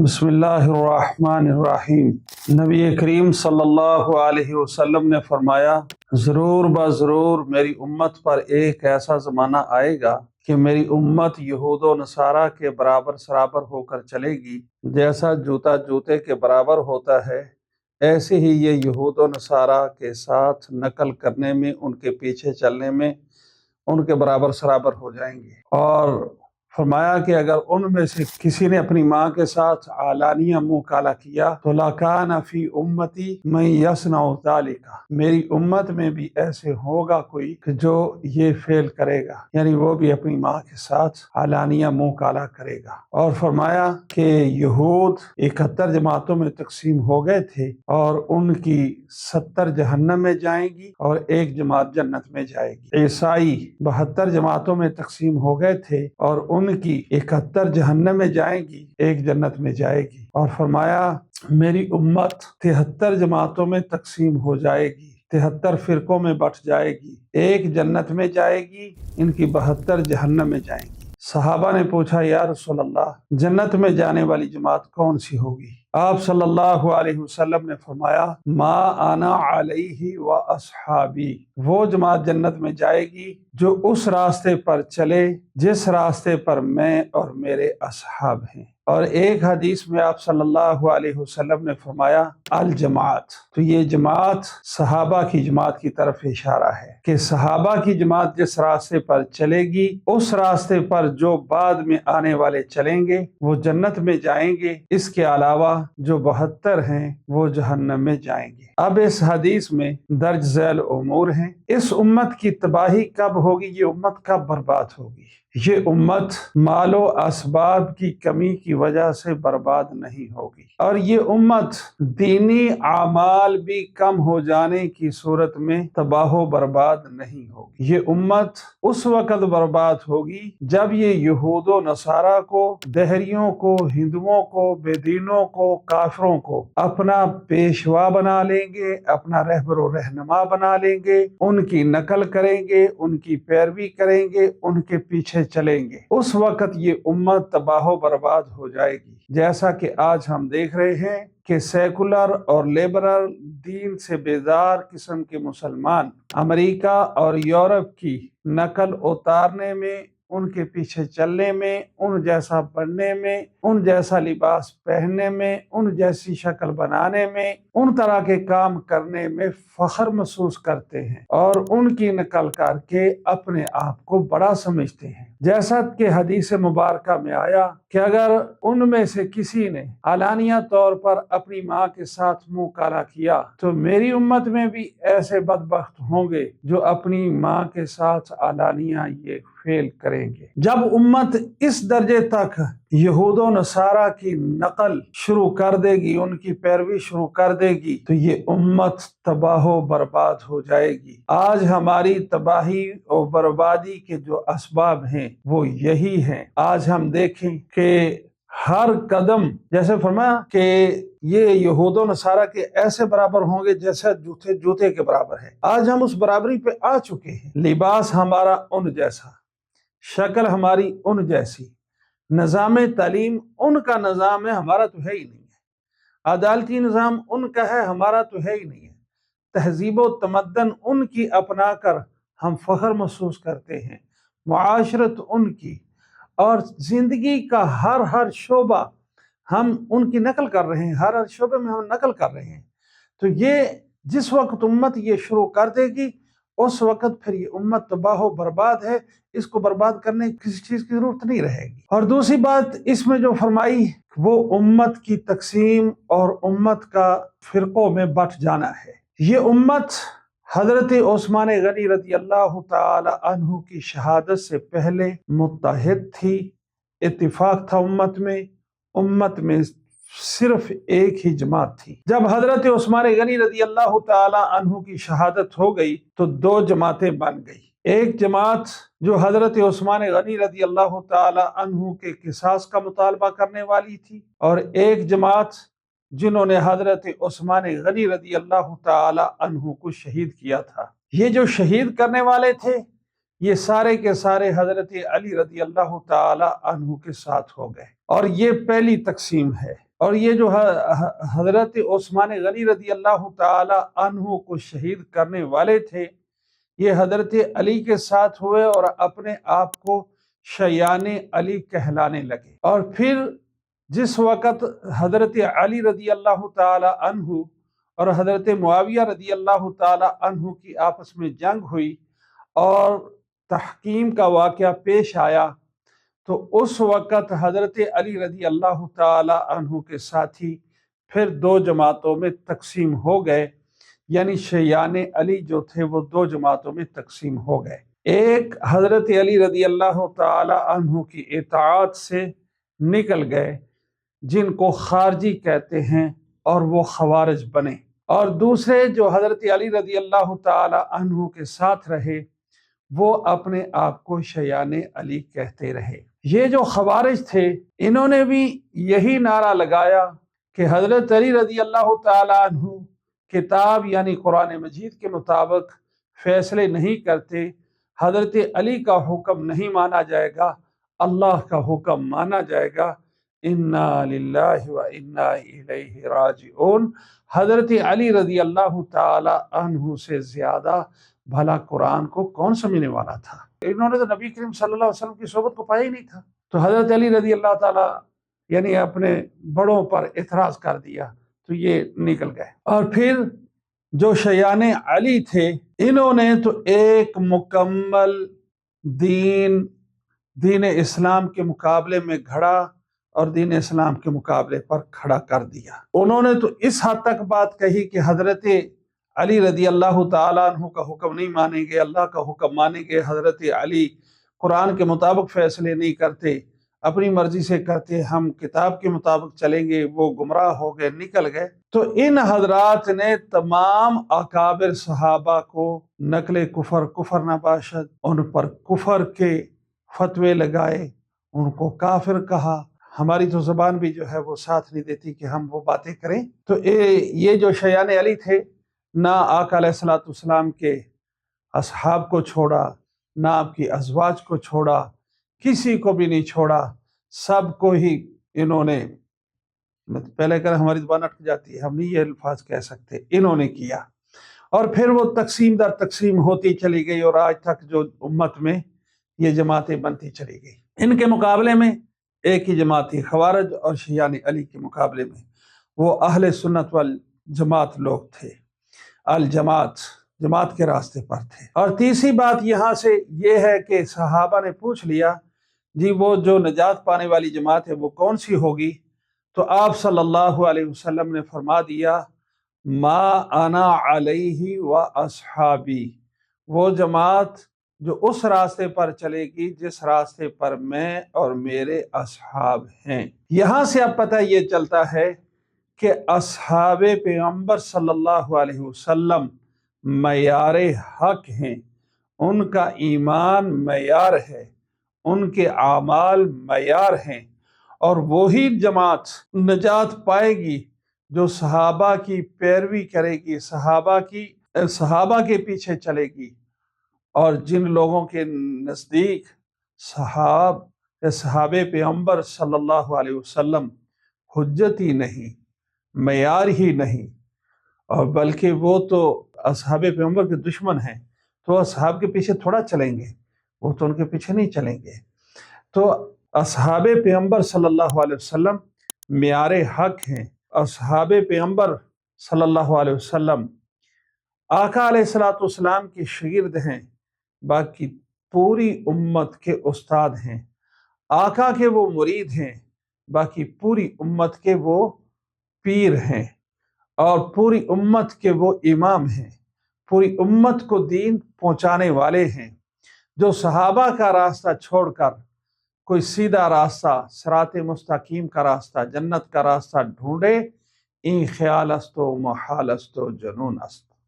بسم اللہ الرحمن الرحیم۔ نبی کریم صلی اللہ علیہ وسلم نے فرمایا، ضرور ضرور میری امت پر ایک ایسا زمانہ آئے گا کہ میری امت یہود و نصارہ کے برابر سرابر ہو کر چلے گی۔ جیسا جوتا جوتے کے برابر ہوتا ہے، ایسے ہی یہ یہود و نصارہ کے ساتھ نقل کرنے میں، ان کے پیچھے چلنے میں ان کے برابر سرابر ہو جائیں گے۔ اور فرمایا کہ اگر ان میں سے کسی نے اپنی ماں کے ساتھ علانیہ منہ کالا کیا تو لَكَانَ فِي أُمَّتِي مَن يَصْنَعُ ذَلِكَ، میری امت میں بھی ایسے ہوگا کوئی کہ جو یہ فعل کرے گا، یعنی وہ بھی اپنی ماں کے ساتھ علانیہ منہ کالا کرے گا۔ اور فرمایا کہ یہود 71 جماعتوں میں تقسیم ہو گئے تھے اور ان کی 70 جہنم میں جائیں گی اور ایک جماعت جنت میں جائے گی۔ عیسائی 72 جماعتوں میں تقسیم ہو گئے تھے اور ان کی 71 جہنم میں جائیں گی، ایک جنت میں جائے گی۔ اور فرمایا میری امت 73 جماعتوں میں تقسیم ہو جائے گی، 73 فرقوں میں بٹ جائے گی، ایک جنت میں جائے گی، ان کی 72 جہنم میں جائیں گی۔ صحابہ نے پوچھا، یا رسول اللہ، جنت میں جانے والی جماعت کون سی ہوگی؟ آپ صلی اللہ علیہ وسلم نے فرمایا، ما انا علیہ و اصحابی، وہ جماعت جنت میں جائے گی جو اس راستے پر چلے جس راستے پر میں اور میرے اصحاب ہیں۔ اور ایک حدیث میں آپ صلی اللہ علیہ وسلم نے فرمایا الجماعت، تو یہ جماعت صحابہ کی جماعت کی طرف اشارہ ہے کہ صحابہ کی جماعت جس راستے پر چلے گی، اس راستے پر جو بعد میں آنے والے چلیں گے وہ جنت میں جائیں گے، اس کے علاوہ جو 72 ہیں وہ جہنم میں جائیں گے۔ اب اس حدیث میں درج ذیل امور ہیں۔ اس امت کی تباہی کب ہوگی؟ یہ امت کب برباد ہوگی؟ یہ امت مال و اسباب کی کمی کی وجہ سے برباد نہیں ہوگی، اور یہ امت دینی اعمال بھی کم ہو جانے کی صورت میں تباہ و برباد نہیں ہوگی۔ یہ امت اس وقت برباد ہوگی جب یہ یہود و نصارہ کو، دہریوں کو، ہندوؤں کو، بے دینوں کو، کافروں کو اپنا پیشوا بنا لیں گے، اپنا رہبر و رہنما بنا لیں گے، ان کی نقل کریں گے، ان کی پیروی کریں گے، ان کے پیچھے چلیں گے۔ اس وقت یہ امت تباہ و برباد ہو جائے گی، جیسا کہ آج ہم دیکھ رہے ہیں کہ سیکولر اور لیبرل دین سے بیزار قسم کے مسلمان امریکہ اور یورپ کی نقل اتارنے میں، ان کے پیچھے چلنے میں، ان جیسا بننے میں، ان جیسا لباس پہننے میں، ان جیسی شکل بنانے میں، ان طرح کے کام کرنے میں فخر محسوس کرتے ہیں اور ان کی نقل کر کے اپنے آپ کو بڑا سمجھتے ہیں۔ جیسا کہ حدیث مبارکہ میں آیا کہ اگر ان میں سے کسی نے علانیہ طور پر اپنی ماں کے ساتھ منہ کالا کیا تو میری امت میں بھی ایسے بدبخت ہوں گے جو اپنی ماں کے ساتھ علانیہ یہ فعل کریں گے۔ جب امت اس درجے تک یہود و نصارہ کی نقل شروع کر دے گی، ان کی پیروی شروع کر دے گی، تو یہ امت تباہ و برباد ہو جائے گی۔ آج ہماری تباہی اور بربادی کے جو اسباب ہیں وہ یہی ہیں۔ آج ہم دیکھیں کہ ہر قدم، جیسے فرمایا کہ یہ یہود و نصارہ کے ایسے برابر ہوں گے جیسے جوتے کے برابر ہے۔ آج ہم اس برابری پہ آ چکے ہیں۔ لباس ہمارا ان جیسا، شکل ہماری ان جیسی، نظام تعلیم ان کا نظام ہے، ہمارا تو ہے ہی نہیں ہے۔ عدالتی نظام ان کا ہے، ہمارا تو ہے ہی نہیں ہے۔ تہذیب و تمدن ان کی اپنا کر ہم فخر محسوس کرتے ہیں، معاشرت ان کی، اور زندگی کا ہر شعبہ ہم ان کی نقل کر رہے ہیں، ہر شعبے میں ہم نقل کر رہے ہیں۔ تو یہ جس وقت امت یہ شروع کر دے گی، اس وقت پھر یہ امت تباہ و برباد ہے، اس کو برباد کرنے کی کسی چیز کی ضرورت نہیں رہے گی۔ اور دوسری بات اس میں جو فرمائی وہ امت کی تقسیم اور امت کا فرقوں میں بٹ جانا ہے۔ یہ امت حضرت عثمان غنی رضی اللہ تعالی عنہ کی شہادت سے پہلے متحد تھی، اتفاق تھا امت میں صرف ایک ہی جماعت تھی۔ جب حضرت عثمان غنی رضی اللہ تعالی عنہ کی شہادت ہو گئی تو 2 جماعتیں بن گئی۔ ایک جماعت جو حضرت عثمان غنی رضی اللہ تعالی عنہ کے قصاص کا مطالبہ کرنے والی تھی، اور ایک جماعت جنہوں نے حضرت عثمان غنی رضی اللہ تعالی عنہ کو شہید کیا تھا۔ یہ جو شہید کرنے والے تھے یہ سارے کے سارے حضرت علی رضی اللہ تعالی عنہ کے ساتھ ہو گئے، اور یہ پہلی تقسیم ہے۔ اور یہ جو حضرت عثمان غنی رضی اللہ تعالی عنہ کو شہید کرنے والے تھے، یہ حضرت علی کے ساتھ ہوئے اور اپنے آپ کو شیان علی کہلانے لگے۔ اور پھر جس وقت حضرت علی رضی اللہ تعالی عنہ اور حضرت معاویہ رضی اللہ تعالی عنہ کی آپس میں جنگ ہوئی اور تحکیم کا واقعہ پیش آیا، تو اس وقت حضرت علی رضی اللہ تعالی عنہ کے ساتھی پھر دو جماعتوں میں تقسیم ہو گئے، یعنی شیعان علی جو تھے وہ دو جماعتوں میں تقسیم ہو گئے۔ ایک حضرت علی رضی اللہ تعالی عنہ کی اطاعت سے نکل گئے، جن کو خارجی کہتے ہیں، اور وہ خوارج بنے، اور دوسرے جو حضرت علی رضی اللہ تعالی عنہ کے ساتھ رہے وہ اپنے آپ کو شیعان علی کہتے رہے۔ یہ جو خوارج تھے انہوں نے بھی یہی نعرہ لگایا کہ حضرت علی رضی اللہ تعالی عنہ کتاب یعنی قرآن مجید کے مطابق فیصلے نہیں کرتے، حضرت علی کا حکم نہیں مانا جائے گا، اللہ کا حکم مانا جائے گا۔ انا للہ و انا الیہ راجعون۔ حضرت علی رضی اللہ تعالی عنہ سے زیادہ بھلا قرآن کو کون سمجھنے والا تھا؟ انہوں نے تو نبی کریم صلی اللہ علیہ وسلم کی صحبت کو پایا ہی نہیں تھا، تو حضرت علی رضی اللہ تعالی یعنی اپنے بڑوں پر اعتراض کر دیا تو یہ نکل گئے۔ اور پھر جو شیعان علی تھے انہوں نے تو ایک مکمل دین اسلام کے مقابلے میں گھڑا اور دین اسلام کے مقابلے پر کھڑا کر دیا۔ انہوں نے تو اس حد تک بات کہی کہ حضرت علی رضی اللہ تعالیٰ عنہ کا حکم نہیں مانیں گے، اللہ کا حکم مانیں گے۔ حضرت علی قرآن کے مطابق فیصلے نہیں کرتے، اپنی مرضی سے کرتے، ہم کتاب کے مطابق چلیں گے۔ وہ گمراہ ہو گئے، نکل گئے۔ تو ان حضرات نے تمام اکابر صحابہ کو نقل کفر نہ باشد، ان پر کفر کے فتوے لگائے، ان کو کافر کہا۔ ہماری تو زبان بھی جو ہے وہ ساتھ نہیں دیتی کہ ہم وہ باتیں کریں۔ تو یہ جو شیعان علی تھے نہ آقا علیہ الصلوۃ والسلام کے اصحاب کو چھوڑا، نہ آپ کی ازواج کو چھوڑا، کسی کو بھی نہیں چھوڑا، سب کو ہی انہوں نے، پہلے کہا ہماری زبان اٹک جاتی ہے، ہم نہیں یہ الفاظ کہہ سکتے، انہوں نے کیا۔ اور پھر وہ تقسیم در تقسیم ہوتی چلی گئی اور آج تک جو امت میں یہ جماعتیں بنتی چلی گئی۔ ان کے مقابلے میں ایک ہی جماعت تھی، خوارج اور شیعان علی کے مقابلے میں وہ اہل سنت والجماعت لوگ تھے، جماعت کے راستے پر تھے۔ اور تیسری بات یہاں سے یہ ہے کہ صحابہ نے پوچھ لیا جی وہ جو نجات پانے والی جماعت ہے وہ کون سی ہوگی؟ تو آپ صلی اللہ علیہ وسلم نے فرما دیا ما انا علیہ و اصحابی، وہ جماعت جو اس راستے پر چلے گی جس راستے پر میں اور میرے اصحاب ہیں۔ یہاں سے اب پتہ یہ چلتا ہے کہ اصحاب پیغمبر صلی اللہ علیہ وسلم معیار حق ہیں، ان کا ایمان معیار ہے، ان کے اعمال معیار ہیں، اور وہی جماعت نجات پائے گی جو صحابہ کی پیروی کرے گی، صحابہ کے پیچھے چلے گی۔ اور جن لوگوں کے نزدیک صحابہ پیغمبر صلی اللہ علیہ وسلم حجت ہی نہیں، معیار ہی نہیں، اور بلکہ وہ تو اصحاب پیغمبر کے دشمن ہیں، تو اصحاب کے پیچھے تھوڑا چلیں گے، وہ تو ان کے پیچھے نہیں چلیں گے۔ تو اصحاب پیغمبر صلی اللہ علیہ وسلم معیار حق ہیں، اصحاب پیغمبر صلی اللہ علیہ وسلم آقا علیہ الصلوۃ والسلام کے شاگرد ہیں، باقی پوری امت کے استاد ہیں، آقا کے وہ مرید ہیں، باقی پوری امت کے وہ پیر ہیں، اور پوری امت کے وہ امام ہیں، پوری امت کو دین پہنچانے والے ہیں۔ جو صحابہ کا راستہ چھوڑ کر کوئی سیدھا راستہ، صراط مستقیم کا راستہ، جنت کا راستہ ڈھونڈے، این خیال است و محال است و جنون است۔